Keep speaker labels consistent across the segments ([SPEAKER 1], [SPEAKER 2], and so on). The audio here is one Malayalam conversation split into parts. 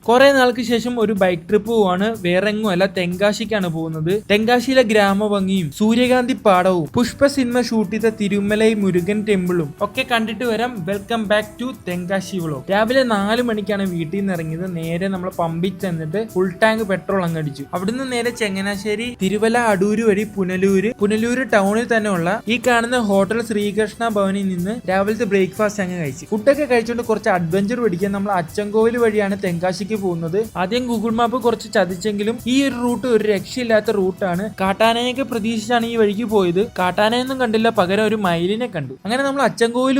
[SPEAKER 1] കുറെ നാൾക്ക് ശേഷം ഒരു ബൈക്ക് ട്രിപ്പ് പോവാണ്. വേറെ എങ്ങുമല്ല, തെങ്കാശിക്കാണ് പോകുന്നത്. തെങ്കാശിയിലെ ഗ്രാമഭംഗിയും സൂര്യകാന്തി പാടവും പുഷ്പ സിനിമ ഷൂട്ട് ചെയ്ത തിരുമലൈ മുരുകൻ ടെമ്പിളും ഒക്കെ കണ്ടിട്ട് വരാം. Welcome back to Tenkasi vlog. രാവിലെ 4 മണിക്കാണ് വീട്ടിൽ നിന്ന് ഇറങ്ങിയത്. നേരെ നമ്മൾ പമ്പിൽ ചെന്നിട്ട് ഫുൾ ടാങ്ക് പെട്രോൾ അങ്ങടിച്ചു. അവിടുന്ന് നേരെ ചങ്ങനാശ്ശേരി, തിരുവല്ല, അടൂര് വഴി പുനലൂര് ടൗണിൽ തന്നെ ഉള്ള ഈ കാണുന്ന ഹോട്ടൽ ശ്രീകൃഷ്ണ ഭവനിൽ നിന്ന് രാവിലത്തെ ബ്രേക്ക്ഫാസ്റ്റ് അങ്ങ് കഴിച്ചു. ഫുഡൊക്കെ കഴിച്ചുകൊണ്ട് കുറച്ച് അഡ്വഞ്ചർ പിടിക്കാൻ നമ്മൾ അച്ചൻകോവിൽ വഴിയാണ് തെങ്കാശിക്ക് പോകുന്നത്. ആദ്യം ഗൂഗിൾ മാപ്പ് കുറച്ച് ചതിച്ചെങ്കിലും ഈ ഒരു റൂട്ട് ഒരു രക്ഷയില്ലാത്ത റൂട്ടാണ്. കാട്ടാനയൊക്കെ പ്രതീക്ഷിച്ചാണ് ഈ വഴിക്ക് പോയത്. കാട്ടാനയൊന്നും കണ്ടില്ല, പകരം ഒരു മയിലിനെ കണ്ടു. അങ്ങനെ നമ്മൾ അച്ചൻകോവിൽ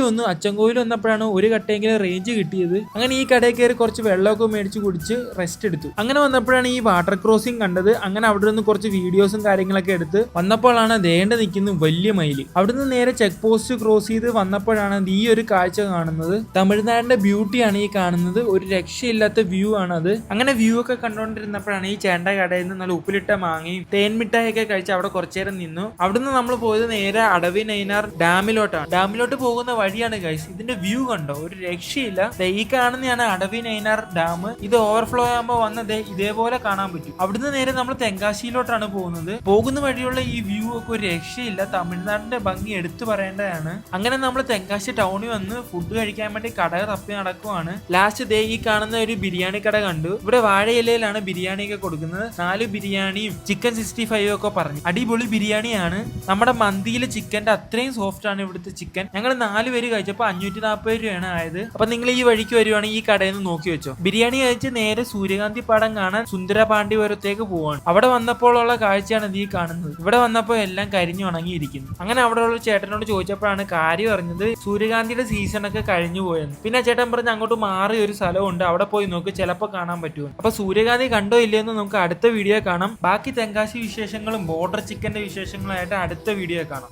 [SPEAKER 1] വന്നപ്പോഴാണ് ഒരു കട്ടയെങ്കിലും റേഞ്ച് കിട്ടിയത്. അങ്ങനെ ഈ കടയിൽ കയറി കുറച്ച് വെള്ളമൊക്കെ മേടിച്ച് കുടിച്ച് റെസ്റ്റ് എടുത്തു. അങ്ങനെ വന്നപ്പോഴാണ് ഈ വാട്ടർ ക്രോസിംഗ് കണ്ടത്. അങ്ങനെ അവിടെ നിന്ന് കുറച്ച് വീഡിയോസും കാര്യങ്ങളൊക്കെ എടുത്ത് വന്നപ്പോഴാണ് ദേണ്ട നിൽക്കുന്ന വലിയ മയില്. അവിടുന്ന് നേരെ ചെക്ക് പോസ്റ്റ് ക്രോസ് ചെയ്ത് വന്നപ്പോഴാണ് ഈ ഒരു കാഴ്ച കാണുന്നത്. തമിഴ്നാടിന്റെ ബ്യൂട്ടിയാണ് ഈ കാണുന്നത്. ഒരു രക്ഷയില്ലാത്ത വ്യൂ ആണത്. അങ്ങനെ വ്യൂ ഒക്കെ കണ്ടുകൊണ്ടിരുന്നപ്പോഴാണ് ഈ ചേണ്ട കടയിൽ നിന്ന് നല്ല ഉപ്പിലിട്ട മാങ്ങയും തേൻ മിഠായിയൊക്കെ കഴിച്ച് അവിടെ കുറച്ചേരം നിന്നു. അവിടുന്ന് നമ്മൾ പോയത് നേരെ അടവി നൈനാർ ഡാമിലോട്ടാണ്. ഡാമിലോട്ട് പോകുന്ന വഴിയാണ് ഗൈസ്. ഇതിന്റെ വ്യൂ കണ്ടോ, ഒരു രക്ഷയില്ല. ഈ കാണുന്നതാണ് അടവി നൈനാർ ഡാം. ഇത് ഓവർഫ്ലോ ആകുമ്പോൾ വന്നത് ഇതേപോലെ കാണാൻ പറ്റും. അവിടുന്ന് നേരെ നമ്മൾ തെങ്കാശിയിലോട്ടാണ് പോകുന്നത്. പോകുന്ന വഴിയുള്ള ഈ വ്യൂ ഒക്കെ ഒരു രക്ഷയില്ല. തമിഴ്നാടിന്റെ ഭംഗി എടുത്തു പറയേണ്ടതാണ്. അങ്ങനെ നമ്മൾ തെങ്കാശി ടൗണിൽ വന്ന് ഫുഡ് കഴിക്കാൻ വേണ്ടി കട തപ്പി നടക്കുവാണ്. ലാസ്റ്റ് ഈ കാണുന്ന ഒരു ബിരിയാണി കട കണ്ടു. ഇവിടെ വാഴയിലയിലാണ് ബിരിയാണി ഒക്കെ കൊടുക്കുന്നത്. 4 ബിരിയാണിയും ചിക്കൻ 65 ഒക്കെ പറഞ്ഞു. അടിപൊളി ബിരിയാണിയാണ്. നമ്മുടെ മന്തിയിലെ ചിക്കന്റെ അത്രയും സോഫ്റ്റ് ആണ് ഇവിടുത്തെ ചിക്കൻ. ഞങ്ങൾ 4 പേര് കഴിച്ചപ്പോൾ 540 രൂപയാണ് ആയത്. അപ്പൊ നിങ്ങൾ ഈ വഴിക്ക് വരുവാണെങ്കിൽ ഈ കടയിൽ നിന്ന് നോക്കി വെച്ചോ. ബിരിയാണി കഴിച്ച് നേരെ സൂര്യകാന്തി പാടം കാണാൻ സുന്ദരപാണ്ഡിപുരത്തേക്ക് പോവാണ്. അവിടെ വന്നപ്പോഴുള്ള കാഴ്ചയാണ് ഈ കാണുന്നത്. ഇവിടെ വന്നപ്പോൾ എല്ലാം കരിഞ്ഞു ഉണങ്ങിയിരിക്കുന്നു. അങ്ങനെ അവിടെ ഉള്ള ചേട്ടനോട് ചോദിച്ചപ്പോഴാണ് കാര്യം അറിഞ്ഞത് സൂര്യകാന്തിയുടെ സീസൺ ഒക്കെ കഴിഞ്ഞു പോയെന്ന്. പിന്നെ ചേട്ടൻ പറഞ്ഞ് അങ്ങോട്ട് മാറി ഒരു സ്ഥലമുണ്ട്, അവിടെ പോയി നോക്ക്, ചിലപ്പോൾ കാണാൻ പറ്റുമോ. അപ്പൊ സൂര്യകാന്തി കണ്ടോ ഇല്ലയെന്ന് നമുക്ക് അടുത്ത വീഡിയോ കാണാം. ബാക്കി തെങ്കാശി വിശേഷങ്ങളും ബോർഡർ ചിക്കന്റെ വിശേഷങ്ങളുമായിട്ട് അടുത്ത വീഡിയോ കാണാം.